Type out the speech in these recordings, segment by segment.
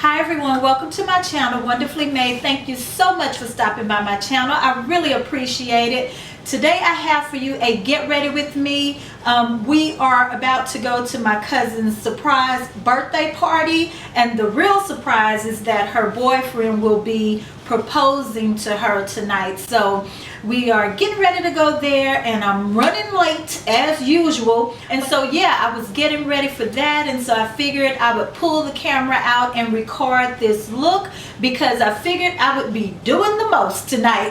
Hi everyone, welcome to my channel, Wonderfully Made. Thank you so much for stopping by my channel. I really appreciate it. Today I have for you a get ready with me. We are about to go to my cousin's surprise birthday party, and the real surprise is that her boyfriend will be proposing to her tonight. So we are getting ready to go there, and I'm running late as usual. And so yeah, I was getting ready for that, and so I figured I would pull the camera out and record this look because I figured I would be doing the most tonight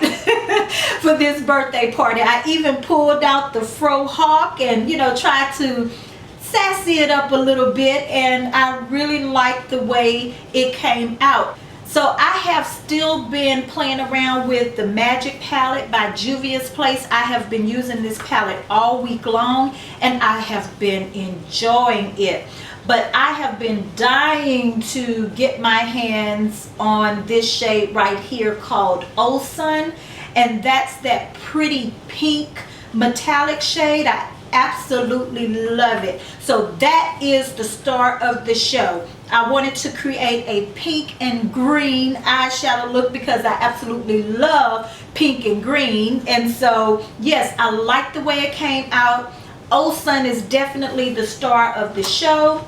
for this birthday party. I even pulled out the fro hawk and tried to sassy it up a little bit, and I really liked the way it came out. So I have still been playing around with the Magic palette by Juvia's Place. I have been using this palette all week long and I have been enjoying it. But I have been dying to get my hands on this shade right here called Osun, and that's that pretty pink metallic shade. I absolutely love it. So that is the star of the show. I wanted to create a pink and green eyeshadow look because I absolutely love pink and green. And so yes, I like the way it came out. Osun is definitely the star of the show.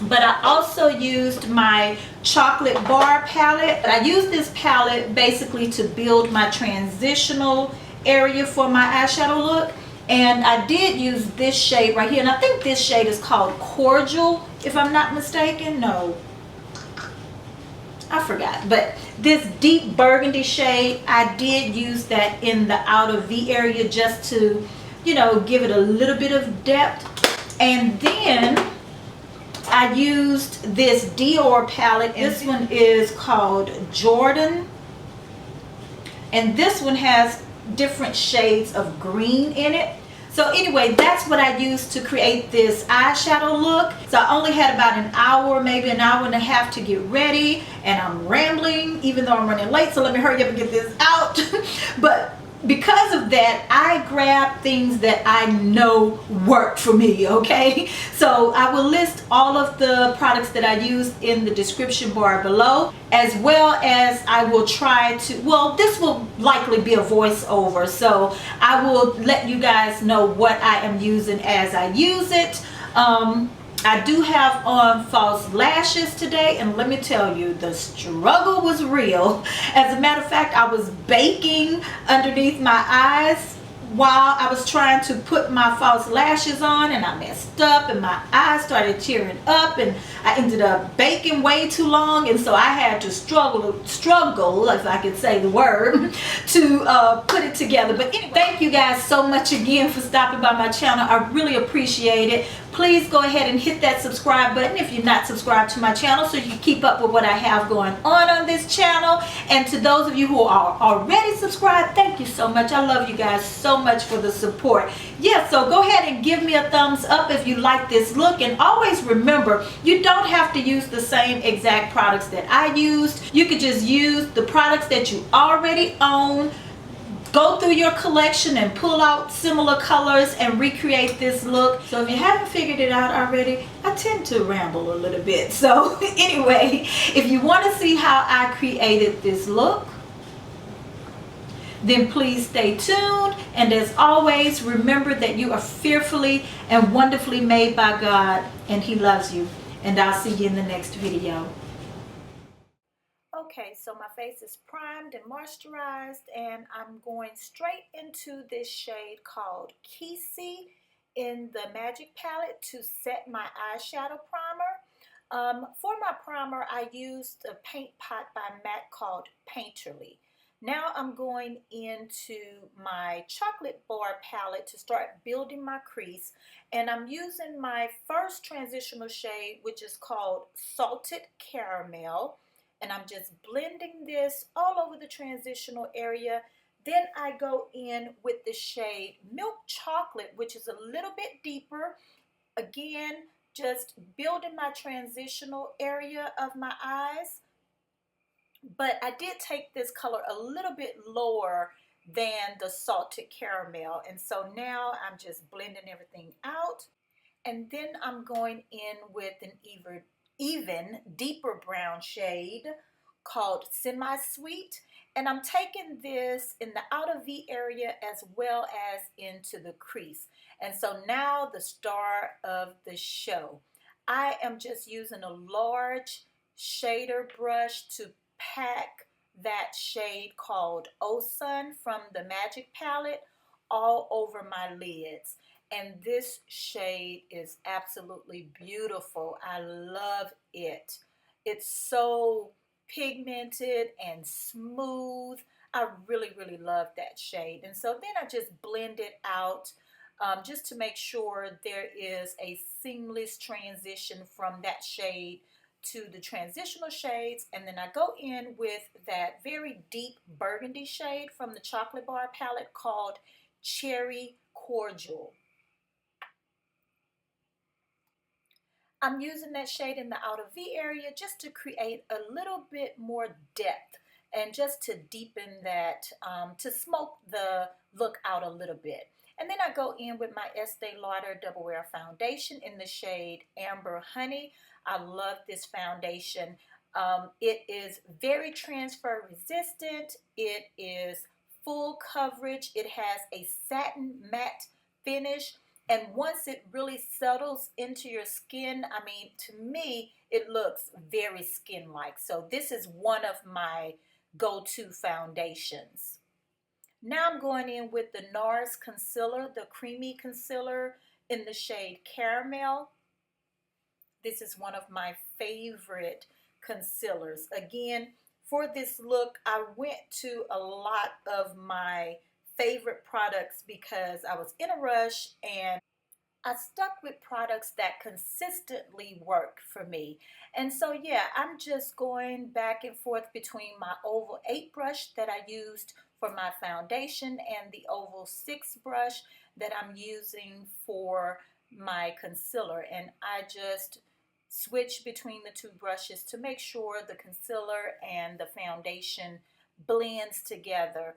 But I also used my chocolate bar palette. I used this palette basically to build my transitional area for my eyeshadow look. And I did use this shade right here, and I think this shade is called Cordial, if I'm not mistaken. No, I forgot. But this deep burgundy shade, I did use that in the outer V area just to, give it a little bit of depth. And then I used this Dior palette. This one is called Jardin, and this one has different shades of green in it. So anyway, that's what I used to create this eyeshadow look. So I only had about an hour, maybe an hour and a half to get ready, and I'm rambling even though I'm running late, so let me hurry up and get this out. But because of that, I grabbed things that I know work for me, okay? So I will list all of the products that I used in the description bar below, as well as I will try to, well, this will likely be a voiceover, so I will let you guys know what I am using as I use it. I do have on false lashes today, and let me tell you, the struggle was real. As a matter of fact, I was baking underneath my eyes while I was trying to put my false lashes on, and I messed up and my eyes started tearing up, and I ended up baking way too long, and so I had to struggle, if I could say the word, to put it together. But anyway, thank you guys so much again for stopping by my channel. I really appreciate it. Please go ahead and hit that subscribe button if you're not subscribed to my channel, so you can keep up with what I have going on this channel. And to those of you who are already subscribed, thank you so much. I love you guys so much for the support. Yeah, so go ahead and give me a thumbs up if you like this look. And always remember, you don't have to use the same exact products that I used. You could just use the products that you already own. Go through your collection and pull out similar colors and recreate this look. So if you haven't figured it out already, I tend to ramble a little bit. So anyway, if you want to see how I created this look, then please stay tuned. And as always, remember that you are fearfully and wonderfully made by God, and He loves you. And I'll see you in the next video. Okay, so my face is primed and moisturized, and I'm going straight into this shade called Keci in the Magic palette to set my eyeshadow primer. For my primer, I used a Paintpot by MAC called Painterly. Now I'm going into my chocolate bar palette to start building my crease, and I'm using my first transitional shade, which is called Salted Caramel. And I'm just blending this all over the transitional area. Then I go in with the shade Milk Chocolate, which is a little bit deeper. Again, just building my transitional area of my eyes. But I did take this color a little bit lower than the Salted Caramel. And so now I'm just blending everything out. And then I'm going in with an even deeper brown shade called Semi-Sweet. And I'm taking this in the outer V area as well as into the crease. And so now the star of the show. I am just using a large shader brush to pack that shade called Osun from the Magic Palette all over my lids. And this shade is absolutely beautiful. I love it. It's so pigmented and smooth. I really, really love that shade. And so then I just blend it out just to make sure there is a seamless transition from that shade to the transitional shades. And then I go in with that very deep burgundy shade from the Chocolate Bar palette called Cherry Cordial. I'm using that shade in the outer V area just to create a little bit more depth and just to deepen that, to smoke the look out a little bit. And then I go in with my Estee Lauder Double Wear Foundation in the shade Amber Honey. I love this foundation. It is very transfer resistant. It is full coverage. It has a satin matte finish. And once it really settles into your skin, I mean, to me, it looks very skin-like. So this is one of my go-to foundations. Now I'm going in with the Nars concealer, the creamy concealer in the shade Caramel. This is one of my favorite concealers. Again, for this look, I went to a lot of my favorite products because I was in a rush and I stuck with products that consistently work for me. And so yeah, I'm just going back and forth between my Oval 8 brush that I used for my foundation and the Oval 6 brush that I'm using for my concealer. And I just switch between the two brushes to make sure the concealer and the foundation blends together.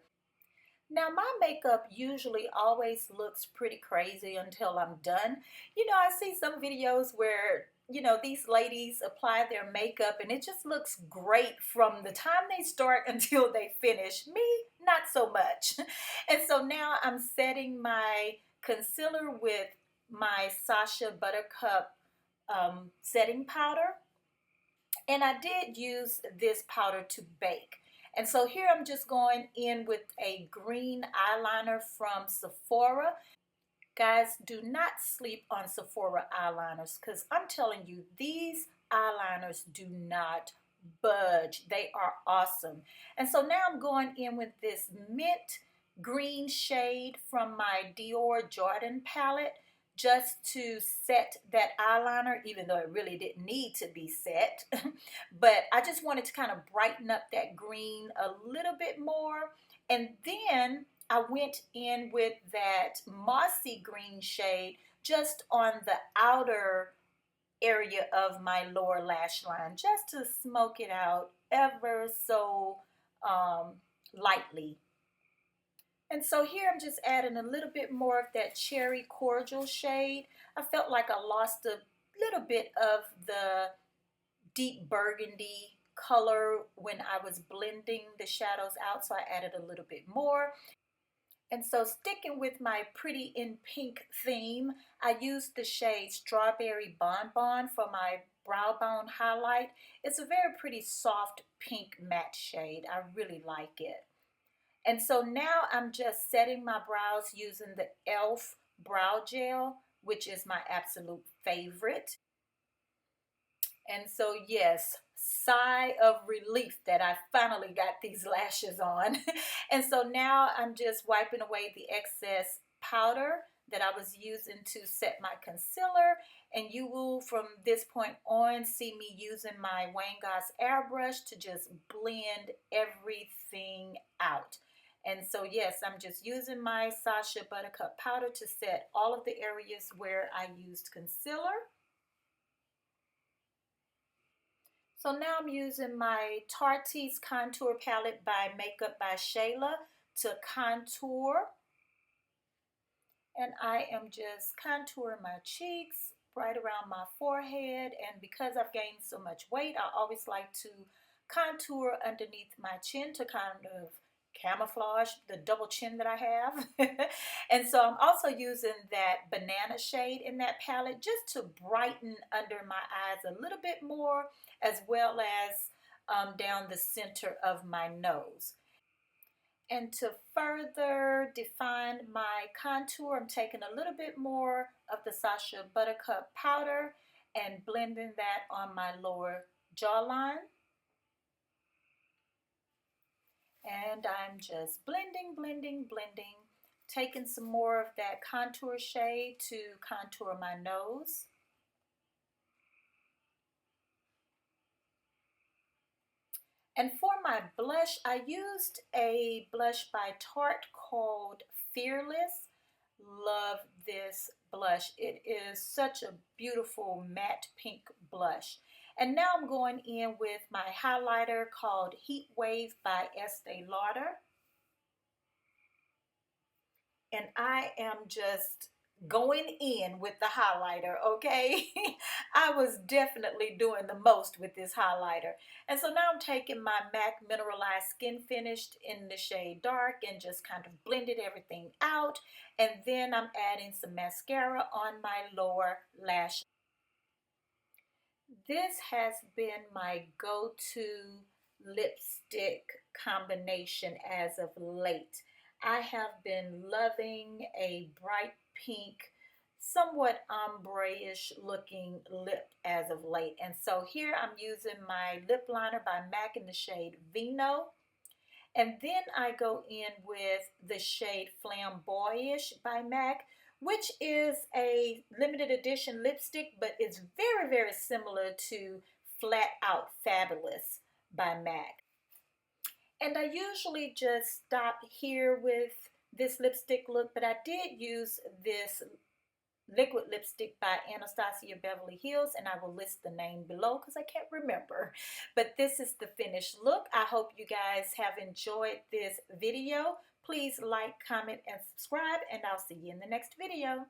Now, my makeup usually always looks pretty crazy until I'm done. You know, I see some videos where, you know, these ladies apply their makeup and it just looks great from the time they start until they finish. Me, not so much. And so now I'm setting my concealer with my Sasha Buttercup setting powder. And I did use this powder to bake. And so here I'm just going in with a green eyeliner from Sephora. Guys, do not sleep on Sephora eyeliners because I'm telling you, these eyeliners do not budge. They are awesome. And so now I'm going in with this mint green shade from my Dior Jardin palette just to set that eyeliner, even though it really didn't need to be set. But I just wanted to kind of brighten up that green a little bit more. And then I went in with that mossy green shade just on the outer area of my lower lash line, just to smoke it out ever so lightly. And so here I'm just adding a little bit more of that Cherry Cordial shade. I felt like I lost a little bit of the deep burgundy color when I was blending the shadows out, so I added a little bit more. And so sticking with my Pretty in Pink theme, I used the shade Strawberry Bonbon for my brow bone highlight. It's a very pretty soft pink matte shade. I really like it. And so now I'm just setting my brows using the e.l.f. brow gel, which is my absolute favorite. And so yes, sigh of relief that I finally got these lashes on. And so now I'm just wiping away the excess powder that I was using to set my concealer. And you will, from this point on, see me using my Wayne Goss airbrush to just blend everything out. And so yes, I'm just using my Sasha Buttercup powder to set all of the areas where I used concealer. So now I'm using my Tarteist Contour Palette by Makeup by Shayla to contour. And I am just contouring my cheeks, right around my forehead. And because I've gained so much weight, I always like to contour underneath my chin to kind of camouflage the double chin that I have. And so I'm also using that banana shade in that palette just to brighten under my eyes a little bit more, as well as down the center of my nose. And to further define my contour, I'm taking a little bit more of the Sasha Buttercup powder and blending that on my lower jawline. And I'm just blending, blending, blending, taking some more of that contour shade to contour my nose. And for my blush, I used a blush by Tarte called Fearless. Love this blush. It is such a beautiful matte pink blush. And now I'm going in with my highlighter called Heat Wave by Estee Lauder. And I am just going in with the highlighter, okay? I was definitely doing the most with this highlighter. And so now I'm taking my MAC Mineralized Skin Finished in the shade Dark and just kind of blended everything out. And then I'm adding some mascara on my lower lash. This has been my go-to lipstick combination as of late. I have been loving a bright pink, somewhat ombre-ish looking lip as of late. And so here I'm using my lip liner by MAC in the shade Vino. And then I go in with the shade Flamboyish by MAC, which is a limited edition lipstick, but it's very, very similar to Flat Out Fabulous by MAC. And I usually just stop here with this lipstick look, but I did use this liquid lipstick by Anastasia Beverly Hills, and I will list the name below because I can't remember. But this is the finished look. I hope you guys have enjoyed this video. Please like, comment, and subscribe, and I'll see you in the next video.